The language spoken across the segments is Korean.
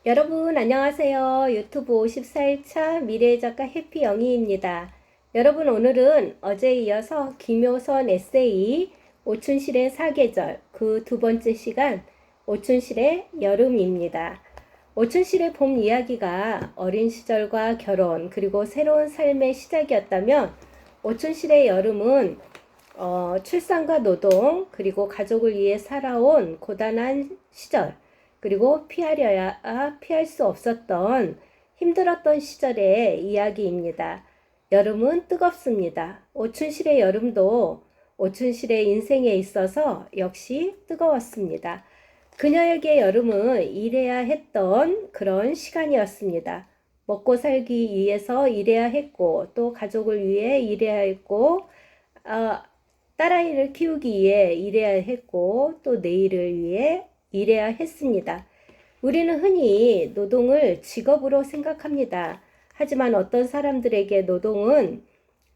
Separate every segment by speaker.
Speaker 1: 여러분 안녕하세요. 유튜브 54일차 미래의 작가 해피영희입니다. 여러분 오늘은 어제에 이어서 김효선 에세이 오춘실의 사계절 그 두 번째 시간 오춘실의 여름입니다. 오춘실의 봄 이야기가 어린 시절과 결혼 그리고 새로운 삶의 시작이었다면 오춘실의 여름은 출산과 노동 그리고 가족을 위해 살아온 고단한 시절 그리고 피하려야 피할 수 없었던 힘들었던 시절의 이야기입니다. 여름은 뜨겁습니다. 오춘실의 여름도 오춘실의 인생에 있어서 역시 뜨거웠습니다. 그녀에게 여름은 일해야 했던 그런 시간이었습니다. 먹고 살기 위해서 일해야 했고 또 가족을 위해 일해야 했고 딸아이를 키우기 위해 일해야 했고 또 내일을 위해 일해야 했습니다. 우리는 흔히 노동을 직업으로 생각합니다. 하지만 어떤 사람들에게 노동은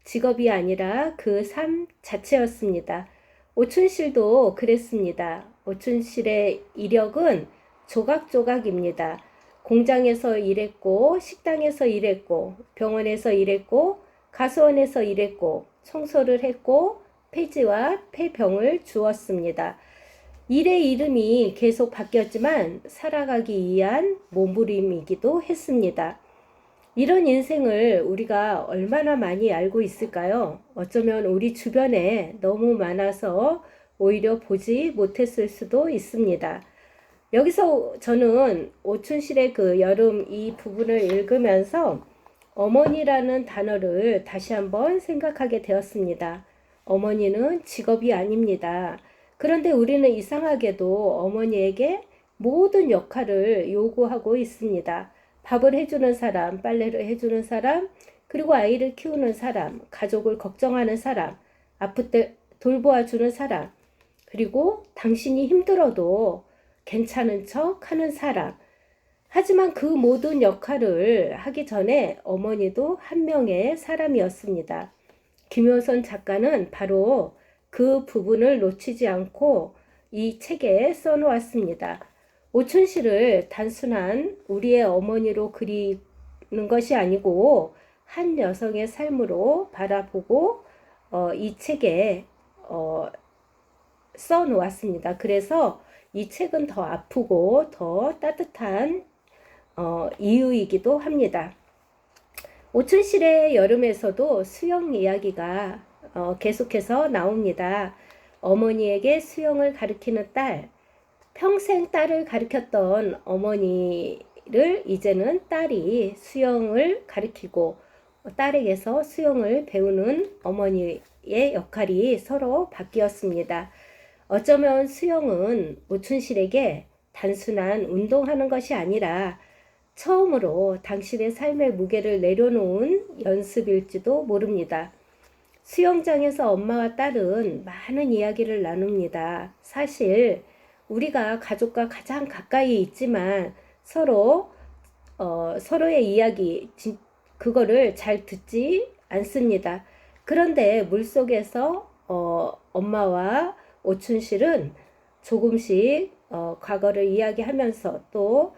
Speaker 1: 직업이 아니라 그 삶 자체였습니다. 오춘실도 그랬습니다. 오춘실의 이력은 조각조각입니다. 공장에서 일했고, 식당에서 일했고, 병원에서 일했고, 가수원에서 일했고, 청소를 했고, 폐지와 폐병을 주었습니다. 일의 이름이 계속 바뀌었지만 살아가기 위한 몸부림이기도 했습니다. 이런 인생을 우리가 얼마나 많이 알고 있을까요? 어쩌면 우리 주변에 너무 많아서 오히려 보지 못했을 수도 있습니다. 여기서 저는 오춘실의 그 여름 이 부분을 읽으면서 어머니라는 단어를 다시 한번 생각하게 되었습니다. 어머니는 직업이 아닙니다. 그런데 우리는 이상하게도 어머니에게 모든 역할을 요구하고 있습니다. 밥을 해주는 사람, 빨래를 해주는 사람, 그리고 아이를 키우는 사람, 가족을 걱정하는 사람, 아플 때 돌보아주는 사람, 그리고 당신이 힘들어도 괜찮은 척 하는 사람. 하지만 그 모든 역할을 하기 전에 어머니도 한 명의 사람이었습니다. 김효선 작가는 바로 그 부분을 놓치지 않고 이 책에 써놓았습니다. 오춘실을 단순한 우리의 어머니로 그리는 것이 아니고 한 여성의 삶으로 바라보고 이 책에 써놓았습니다. 그래서 이 책은 더 아프고 더 따뜻한 이유이기도 합니다. 오춘실의 여름에서도 수영 이야기가 계속해서 나옵니다. 어머니에게 수영을 가르치는 딸, 평생 딸을 가르쳤던 어머니를 이제는 딸이 수영을 가르치고 딸에게서 수영을 배우는 어머니의 역할이 서로 바뀌었습니다. 어쩌면 수영은 오춘실에게 단순한 운동하는 것이 아니라 처음으로 당신의 삶의 무게를 내려놓은 연습일지도 모릅니다. 수영장에서 엄마와 딸은 많은 이야기를 나눕니다. 사실 우리가 가족과 가장 가까이 있지만 서로의 이야기 그거를 잘 듣지 않습니다. 그런데 물속에서 엄마와 오춘실은 조금씩 과거를 이야기하면서 또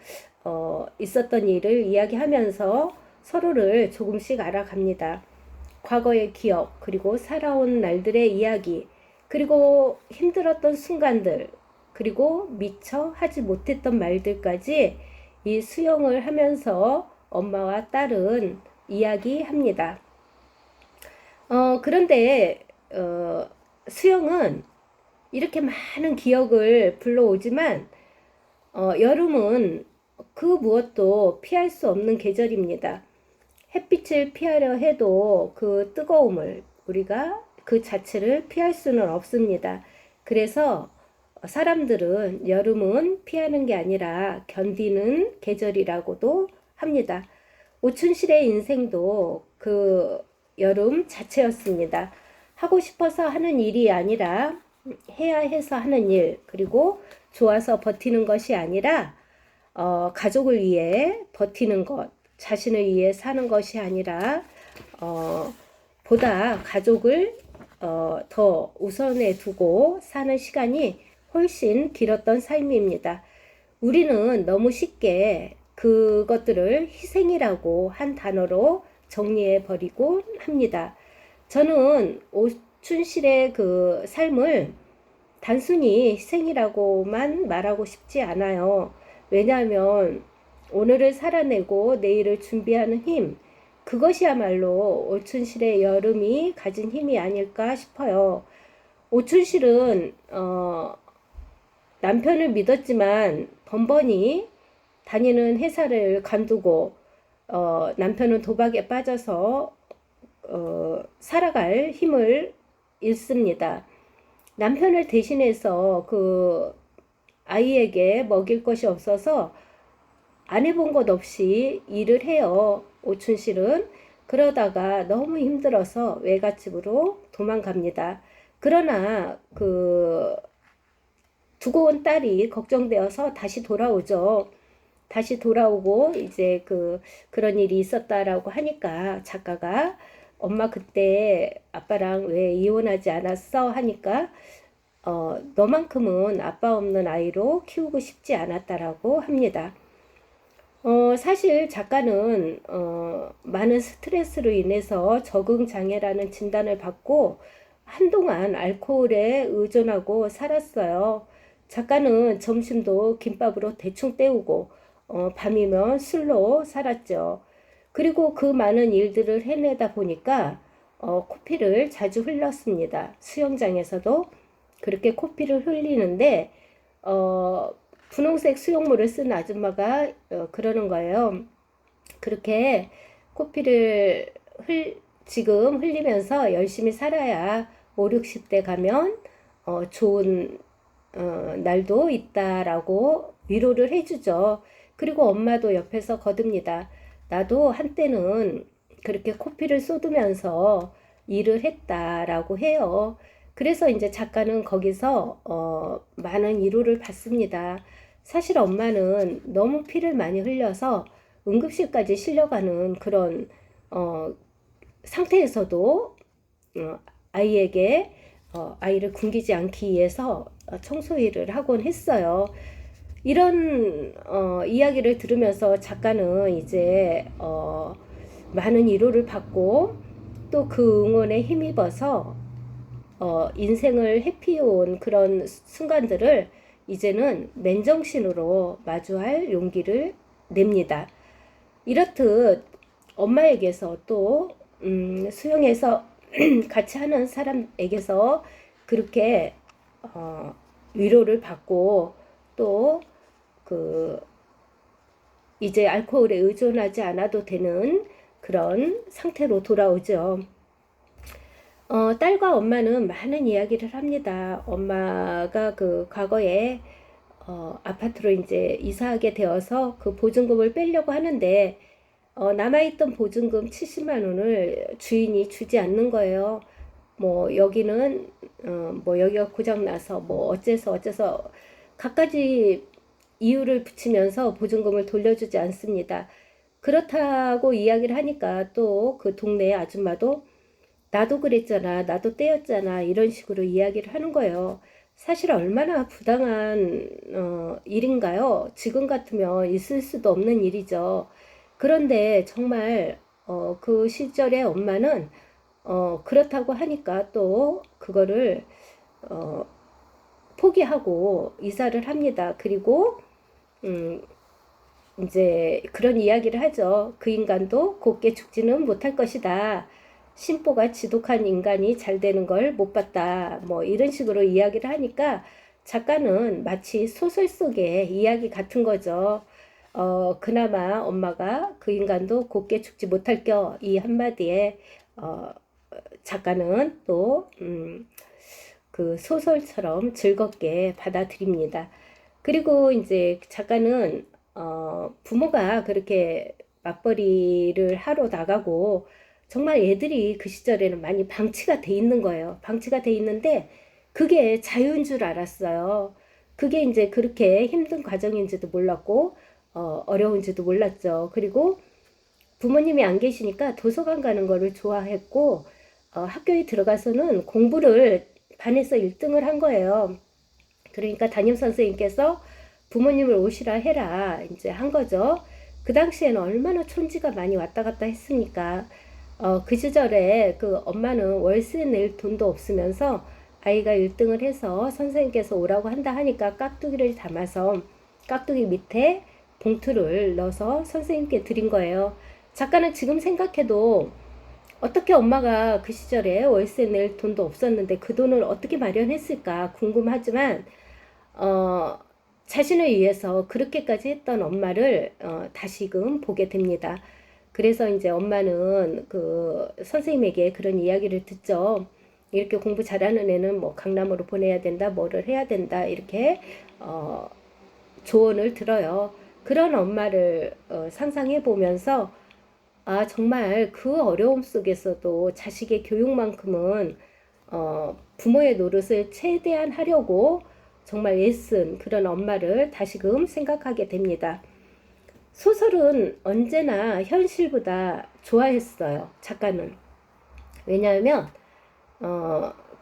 Speaker 1: 있었던 일을 이야기하면서 서로를 조금씩 알아갑니다. 과거의 기억, 그리고 살아온 날들의 이야기, 그리고 힘들었던 순간들, 그리고 미처 하지 못했던 말들까지 이 수영을 하면서 엄마와 딸은 이야기합니다. 그런데 수영은 이렇게 많은 기억을 불러오지만 여름은 그 무엇도 피할 수 없는 계절입니다. 햇빛을 피하려 해도 그 뜨거움을 우리가 그 자체를 피할 수는 없습니다. 그래서 사람들은 여름은 피하는 게 아니라 견디는 계절이라고도 합니다. 오춘실의 인생도 그 여름 자체였습니다. 하고 싶어서 하는 일이 아니라 해야 해서 하는 일, 그리고 좋아서 버티는 것이 아니라 가족을 위해 버티는 것, 자신을 위해 사는 것이 아니라 보다 가족을 더 우선에 두고 사는 시간이 훨씬 길었던 삶입니다. 우리는 너무 쉽게 그 그것들을 희생이라고 한 단어로 정리해 버리곤 합니다. 저는 오춘실의 그 삶을 단순히 희생이라고만 말하고 싶지 않아요. 왜냐하면 오늘을 살아내고 내일을 준비하는 힘, 그것이야말로 오춘실의 여름이 가진 힘이 아닐까 싶어요. 오춘실은 남편을 믿었지만 번번이 다니는 회사를 관두고 남편은 도박에 빠져서 살아갈 힘을 잃습니다. 남편을 대신해서 그 아이에게 먹일 것이 없어서 안 해본 것 없이 일을 해요. 오춘실은. 그러다가 너무 힘들어서 외갓집으로 도망갑니다. 그러나 그 두고 온 딸이 걱정되어서 다시 돌아오죠. 다시 돌아오고 이제 그런 일이 있었다라고 하니까 작가가 엄마 그때 아빠랑 왜 이혼하지 않았어? 하니까 너만큼은 아빠 없는 아이로 키우고 싶지 않았다라고 합니다. 사실 작가는 많은 스트레스로 인해서 적응장애라는 진단을 받고 한동안 알코올에 의존하고 살았어요. 작가는 점심도 김밥으로 대충 때우고 밤이면 술로 살았죠. 그리고 그 많은 일들을 해내다 보니까 코피를 자주 흘렸습니다. 수영장에서도 그렇게 코피를 흘리는데 분홍색 수영모를 쓴 아줌마가 그러는 거예요. 그렇게 코피를 지금 흘리면서 열심히 살아야 5, 60대 가면 좋은 날도 있다라고 위로를 해주죠. 그리고 엄마도 옆에서 거듭니다. 나도 한때는 그렇게 코피를 쏟으면서 일을 했다라고 해요. 그래서 이제 작가는 거기서 많은 위로를 받습니다. 사실 엄마는 너무 피를 많이 흘려서 응급실까지 실려가는 그런 상태에서도 아이에게 아이를 굶기지 않기 위해서 청소 일을 하곤 했어요. 이런 이야기를 들으면서 작가는 이제 많은 위로를 받고 또 그 응원에 힘입어서 인생을 회피해온 그런 순간들을 이제는 맨정신으로 마주할 용기를 냅니다. 이렇듯 엄마에게서 또 수영에서 같이 하는 사람에게서 그렇게 위로를 받고 또 이제 알코올에 의존하지 않아도 되는 그런 상태로 돌아오죠. 딸과 엄마는 많은 이야기를 합니다. 엄마가 그 과거에 아파트로 이제 이사하게 되어서 그 보증금을 빼려고 하는데 남아있던 보증금 70만 원을 주인이 주지 않는 거예요. 뭐 여기는 뭐 여기가 고장나서 뭐 어째서 갖가지 이유를 붙이면서 보증금을 돌려주지 않습니다. 그렇다고 이야기를 하니까 또 그 동네 아줌마도 나도 그랬잖아, 나도 때였잖아, 이런 식으로 이야기를 하는 거예요. 사실 얼마나 부당한 일인가요? 지금 같으면 있을 수도 없는 일이죠. 그런데 정말 그 시절에 엄마는 그렇다고 하니까 또 그거를 포기하고 이사를 합니다. 그리고 이제 그런 이야기를 하죠. 그 인간도 곱게 죽지는 못할 것이다. 심보가 지독한 인간이 잘 되는 걸 못 봤다. 뭐 이런 식으로 이야기를 하니까 작가는 마치 소설 속의 이야기 같은 거죠. 그나마 엄마가 그 인간도 곱게 죽지 못할 겨 이 한마디에 작가는 또 그 소설처럼 즐겁게 받아들입니다. 그리고 이제 작가는 부모가 그렇게 맞벌이를 하러 나가고 정말 애들이 그 시절에는 많이 방치가 돼 있는 거예요. 방치가 돼 있는데 그게 자유인 줄 알았어요. 그게 이제 그렇게 힘든 과정인지도 몰랐고 어려운지도 몰랐죠. 그리고 부모님이 안 계시니까 도서관 가는 거를 좋아했고 학교에 들어가서는 공부를 반에서 1등을 한 거예요. 그러니까 담임 선생님께서 부모님을 오시라 해라 이제 한 거죠. 그 당시에는 얼마나 촌지가 많이 왔다 갔다 했습니까? 그 시절에 그 엄마는 월세 낼 돈도 없으면서 아이가 1등을 해서 선생님께서 오라고 한다 하니까 깍두기를 담아서 깍두기 밑에 봉투를 넣어서 선생님께 드린 거예요. 작가는 지금 생각해도 어떻게 엄마가 그 시절에 월세 낼 돈도 없었는데 그 돈을 어떻게 마련했을까 궁금하지만 어, 자신을 위해서 그렇게까지 했던 엄마를 다시금 보게 됩니다. 그래서 이제 엄마는 그 선생님에게 그런 이야기를 듣죠. 이렇게 공부 잘하는 애는 뭐 강남으로 보내야 된다, 뭐를 해야 된다, 이렇게 어, 조언을 들어요. 그런 엄마를 상상해 보면서 아, 정말 그 어려움 속에서도 자식의 교육만큼은 부모의 노릇을 최대한 하려고 정말 애쓴 그런 엄마를 다시금 생각하게 됩니다. 소설은 언제나 현실보다 좋아했어요, 작가는. 왜냐하면,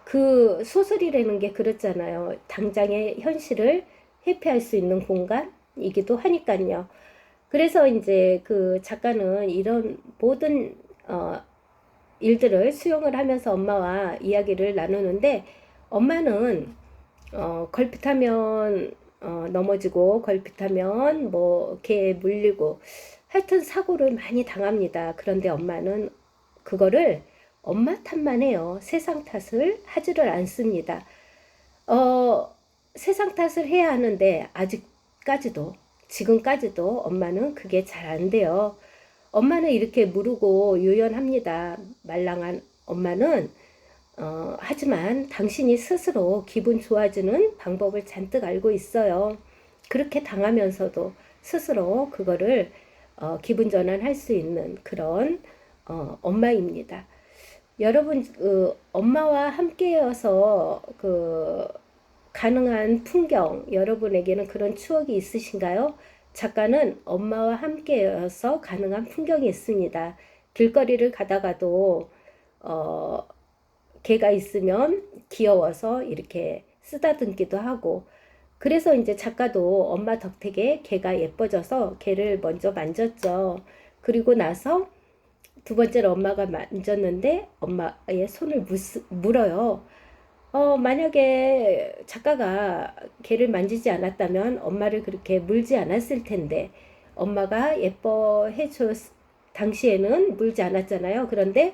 Speaker 1: 그 소설이라는 게 그렇잖아요. 당장의 현실을 회피할 수 있는 공간이기도 하니까요. 그래서 이제 그 작가는 이런 모든 일들을 수용을 하면서 엄마와 이야기를 나누는데 엄마는 걸핏하면 넘어지고 걸핏하면 뭐 개에 물리고 하여튼 사고를 많이 당합니다. 그런데 엄마는 그거를 엄마 탓만 해요. 세상 탓을 하지를 않습니다. 어, 세상 탓을 해야 하는데 아직까지도 지금까지도 엄마는 그게 잘 안 돼요. 엄마는 이렇게 무르고 유연합니다. 말랑한 엄마는 하지만 당신이 스스로 기분 좋아지는 방법을 잔뜩 알고 있어요. 그렇게 당하면서도 스스로 그거를 기분 전환할 수 있는 그런 엄마입니다. 여러분 엄마와 함께여서 그 가능한 풍경 여러분에게는 그런 추억이 있으신가요? 작가는 엄마와 함께여서 가능한 풍경이 있습니다. 길거리를 가다가도 어, 개가 있으면 귀여워서 이렇게 쓰다듬기도 하고 그래서 이제 작가도 엄마 덕택에 개가 예뻐져서 개를 먼저 만졌죠. 그리고 나서 두 번째로 엄마가 만졌는데 엄마의 손을 물어요. 만약에 작가가 개를 만지지 않았다면 엄마를 그렇게 물지 않았을 텐데 엄마가 예뻐해 줬 당시에는 물지 않았잖아요. 그런데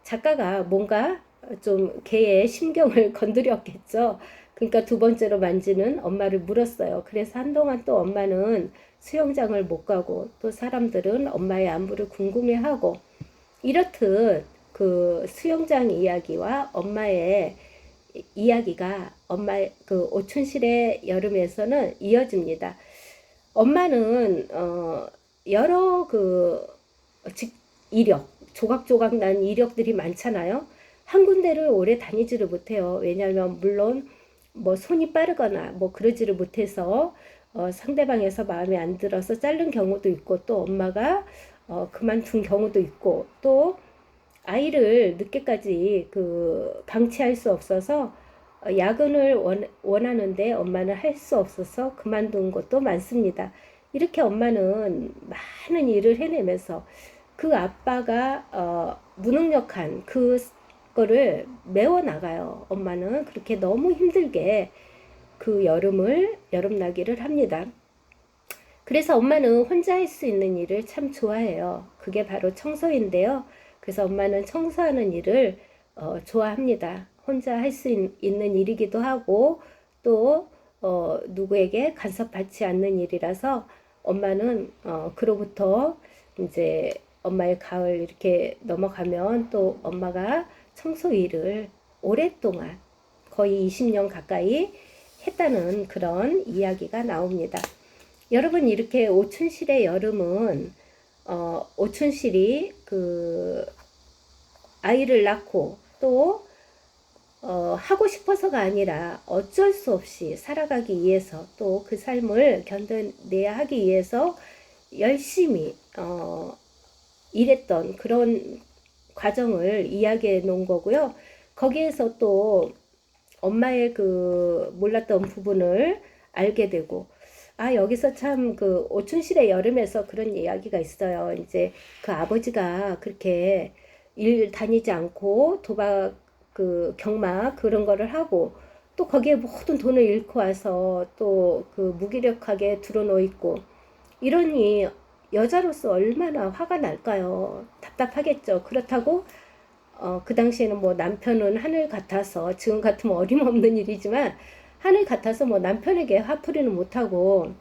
Speaker 1: 작가가 뭔가 좀 개의 심경을 건드렸겠죠. 그러니까 두 번째로 만지는 엄마를 물었어요. 그래서 한동안 또 엄마는 수영장을 못 가고 또 사람들은 엄마의 안부를 궁금해하고 이렇듯 그 수영장 이야기와 엄마의 이야기가 엄마의 그 오춘실의 여름에서는 이어집니다. 엄마는 여러 그 이력 조각조각 난 이력들이 많잖아요. 한 군데를 오래 다니지를 못해요. 왜냐하면 물론 뭐 손이 빠르거나 뭐 그러지를 못해서 상대방에서 마음에 안 들어서 자른 경우도 있고 또 엄마가 그만둔 경우도 있고 또 아이를 늦게까지 그 방치할 수 없어서 야근을 원하는데 엄마는 할 수 없어서 그만둔 것도 많습니다. 이렇게 엄마는 많은 일을 해내면서 그 아빠가 무능력한 그거를 메워나가요. 엄마는 그렇게 너무 힘들게 그 여름나기를 합니다. 그래서 엄마는 혼자 할 수 있는 일을 참 좋아해요. 그게 바로 청소인데요. 그래서 엄마는 청소하는 일을 좋아합니다. 혼자 할 수 있는 일이기도 하고 또 누구에게 간섭받지 않는 일이라서 엄마는 그로부터 이제 엄마의 가을 이렇게 넘어가면 또 엄마가 청소 일을 오랫동안 거의 20년 가까이 했다는 그런 이야기가 나옵니다. 여러분 이렇게 오춘실의 여름은 오춘실이 그 아이를 낳고 또 하고 싶어서가 아니라 어쩔 수 없이 살아가기 위해서 또 그 삶을 견뎌내야 하기 위해서 열심히 일했던 그런 과정을 이야기해 놓은 거고요. 거기에서 또 엄마의 그 몰랐던 부분을 알게 되고 여기서 참 그 오춘실의 여름에서 그런 이야기가 있어요. 이제 그 아버지가 그렇게 일 다니지 않고 도박 그 경마 그런 거를 하고 또 거기에 모든 돈을 잃고 와서 또 그 무기력하게 드러누워 있고 이러니 여자로서 얼마나 화가 날까요? 답답하겠죠. 그렇다고 그 당시에는 뭐 남편은 하늘 같아서 지금 같으면 어림없는 일이지만 하늘 같아서 뭐 남편에게 화풀이는 못하고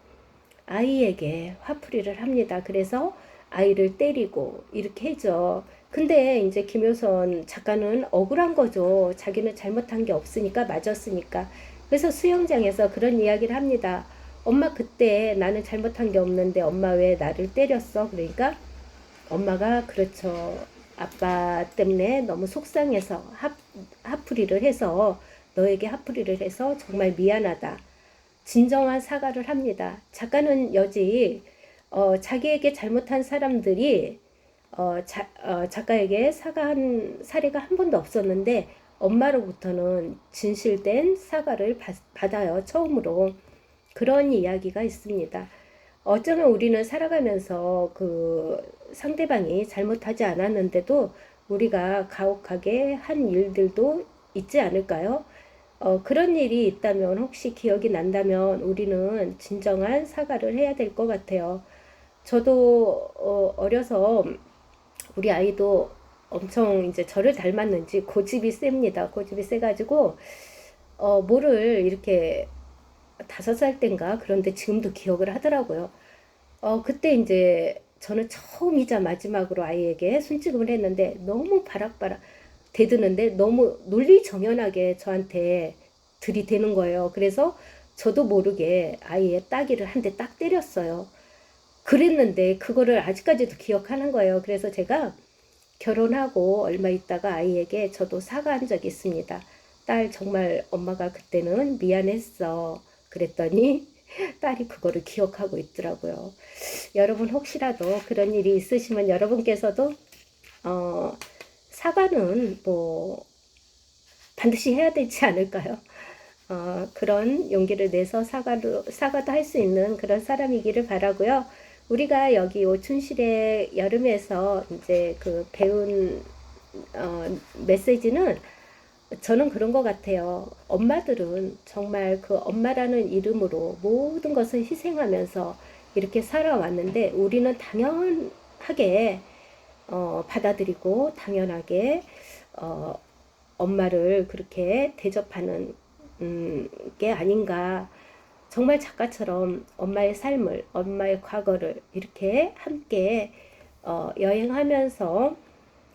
Speaker 1: 아이에게 화풀이를 합니다. 그래서 아이를 때리고 이렇게 해죠. 근데 이제 김효선 작가는 억울한 거죠. 자기는 잘못한 게 없으니까 맞았으니까. 그래서 수영장에서 그런 이야기를 합니다. 엄마 그때 나는 잘못한 게 없는데 엄마 왜 나를 때렸어? 그러니까 엄마가 그렇죠. 아빠 때문에 너무 속상해서 화풀이를 해서 너에게 화풀이를 해서 정말 미안하다. 진정한 사과를 합니다. 작가는 여지 자기에게 잘못한 사람들이 작가에게 사과한 사례가 한 번도 없었는데 엄마로부터는 진실된 사과를 받아요. 처음으로. 그런 이야기가 있습니다. 어쩌면 우리는 살아가면서 그 상대방이 잘못하지 않았는데도 우리가 가혹하게 한 일들도 있지 않을까요? 그런 일이 있다면 혹시 기억이 난다면 우리는 진정한 사과를 해야 될 것 같아요. 저도 어려서 우리 아이도 엄청 이제 저를 닮았는지 고집이 셉니다. 고집이 세가지고 뭐를 이렇게 5살 땐가 그런데 지금도 기억을 하더라고요. 그때 이제 저는 처음이자 마지막으로 아이에게 손찌검을 했는데 너무 바락바락 대드는데 너무 논리정연하게 저한테 들이대는 거예요. 그래서 저도 모르게 아이의 따귀를 한 대 딱 때렸어요. 그랬는데 그거를 아직까지도 기억하는 거예요. 그래서 제가 결혼하고 얼마 있다가 아이에게 저도 사과한 적이 있습니다. 딸 정말 엄마가 그때는 미안했어. 그랬더니 딸이 그거를 기억하고 있더라고요. 여러분 혹시라도 그런 일이 있으시면 여러분께서도 사과는 뭐 반드시 해야 되지 않을까요? 그런 용기를 내서 사과도 할 수 있는 그런 사람이기를 바라고요. 우리가 여기 오춘실의 여름에서 이제 그 배운 메시지는 저는 그런 것 같아요. 엄마들은 정말 그 엄마라는 이름으로 모든 것을 희생하면서 이렇게 살아왔는데 우리는 당연하게 받아들이고 당연하게 어, 엄마를 그렇게 대접하는 게 아닌가. 정말 작가처럼 엄마의 삶을, 엄마의 과거를 이렇게 함께 여행하면서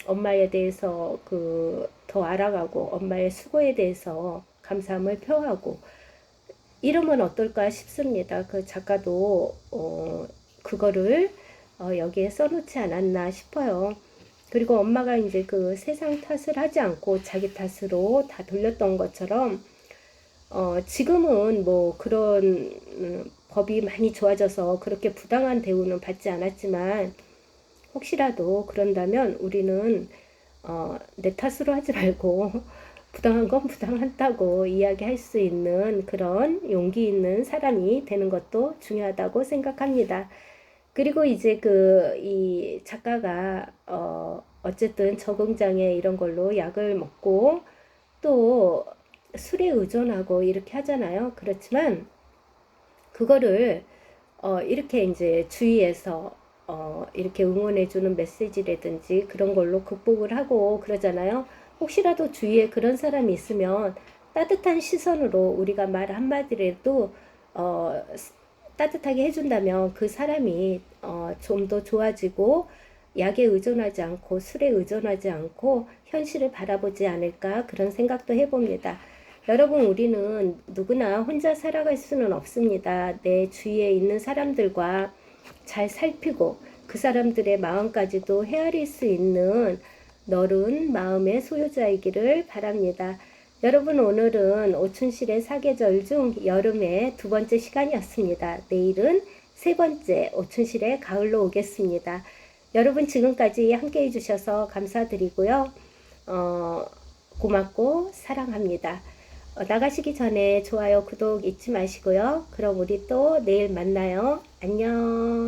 Speaker 1: 엄마에 대해서 그 더 알아가고 엄마의 수고에 대해서 감사함을 표하고 이러면 어떨까 싶습니다. 그 작가도 그거를 여기에 써놓지 않았나 싶어요. 그리고 엄마가 이제 그 세상 탓을 하지 않고 자기 탓으로 다 돌렸던 것처럼 지금은 뭐 그런 법이 많이 좋아져서 그렇게 부당한 대우는 받지 않았지만 혹시라도 그런다면 우리는 내 탓으로 하지 말고 부당한 건 부당하다고 이야기할 수 있는 그런 용기 있는 사람이 되는 것도 중요하다고 생각합니다. 그리고 이제 이 작가가 어쨌든 적응장애 이런 걸로 약을 먹고 또 술에 의존하고 이렇게 하잖아요. 그렇지만 그거를 이렇게 이제 주위에서 이렇게 응원해주는 메시지라든지 그런 걸로 극복을 하고 그러잖아요. 혹시라도 주위에 그런 사람이 있으면 따뜻한 시선으로 우리가 말 한마디라도 따뜻하게 해준다면 그 사람이 좀 더 좋아지고 약에 의존하지 않고 술에 의존하지 않고 현실을 바라보지 않을까 그런 생각도 해봅니다. 여러분 우리는 누구나 혼자 살아갈 수는 없습니다. 내 주위에 있는 사람들과 잘 살피고 그 사람들의 마음까지도 헤아릴 수 있는 너른 마음의 소유자이기를 바랍니다. 여러분 오늘은 오춘실의 사계절 중 여름의 2번째 시간이었습니다. 내일은 3번째 오춘실의 가을로 오겠습니다. 여러분 지금까지 함께 해주셔서 감사드리고요. 고맙고 사랑합니다. 나가시기 전에 좋아요, 구독 잊지 마시고요. 그럼 우리 또 내일 만나요. 안녕.